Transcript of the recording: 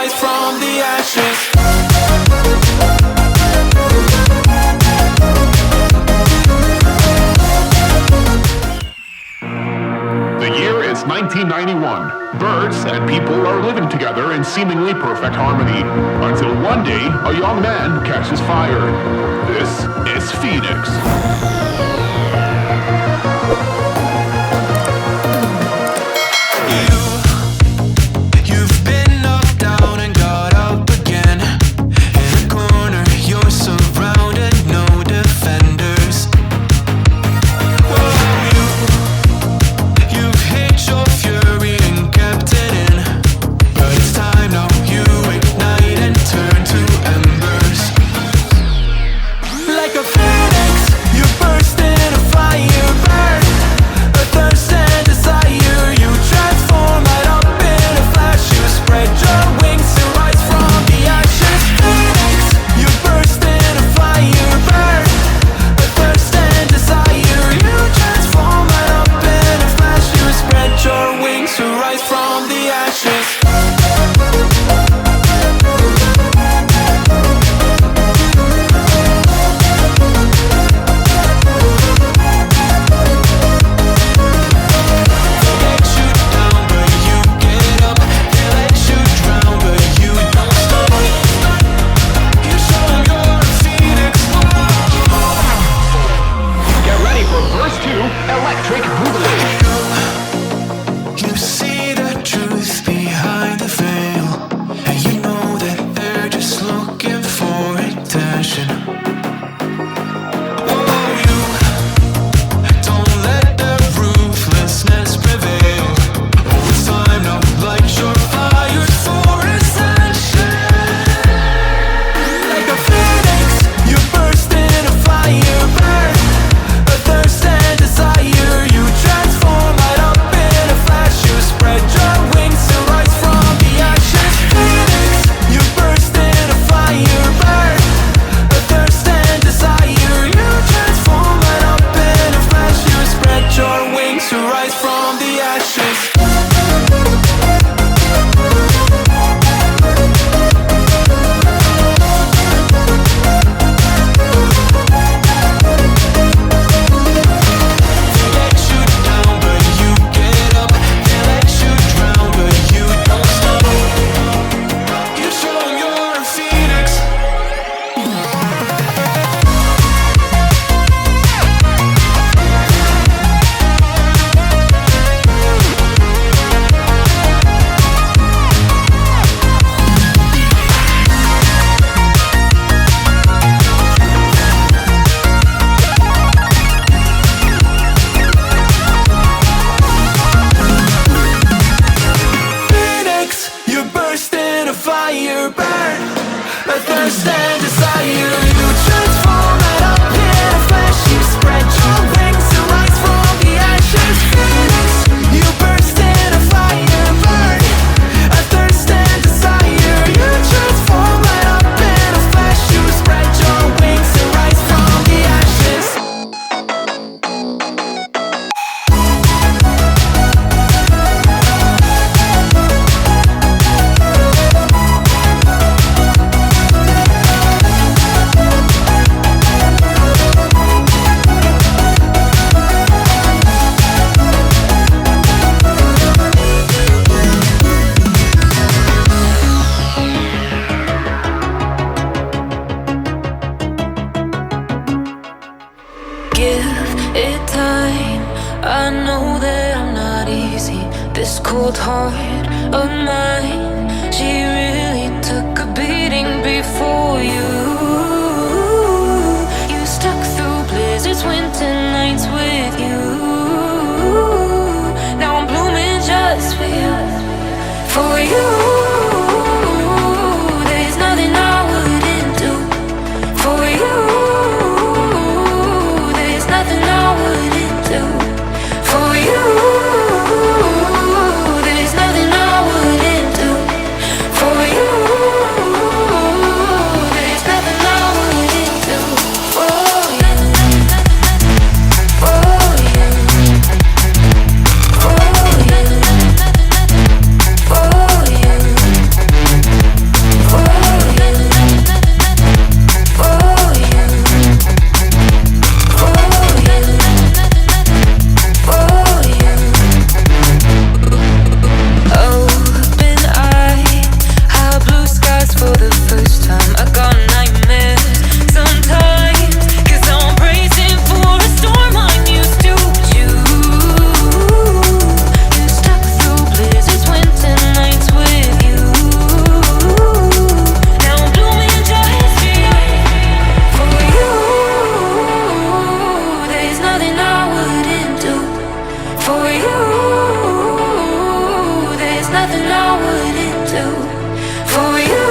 rise from the ashes. The year is 1991. Birds and people are living together in seemingly perfect harmony, until one day a young man catches fire. This is Phoenix. You've been knocked down and got up again. In a corner, you're surrounded, no defenders. You've hid your fury and kept it in, but it's time now. You ignite and turn to embers. Like a phoenix, you burst in a fire, burn a thirst and desire. You transform right up in a flash. You spread your wings to rise from the ashes. Phoenix, you burst in a fire, burn a thirst and desire. You transform right up in a flash. You spread your wings to rise from the ashes. Electric Boogaloo. You see the truth behind the veil, and you know that they're just looking for attention. Oh, you don't let the ruthlessness prevail. Oh, it's time now, light your fires for ascension. Like a phoenix, you burst in a fire, burn a thirst and desire. You transform right up in a flash. You spread your wings to rise from the ashes. Phoenix, you burst in a fire, burn a thirst and desire. You transform right up in a flash. You spread your wings to rise from the ashes. Fire, burn a thirst and desire. You transform right up in a flash. You spread your wings to rise from the ashes. Phoenix, you burst in a fire, burn a thirst and desire. You transform right up in a flash. You spread your wings to rise from the ashes. I know that I'm not easy. This cold heart of mine, she really took a beating before you. You stuck through blizzards, winter nights with you. Now I'm blooming just for you, for you. There's nothing I wouldn't do for you. There's nothing I wouldn't do for you. There's nothing I wouldn't do for you. There's nothing I wouldn't do for you. For you. For you. For you. would it do for you?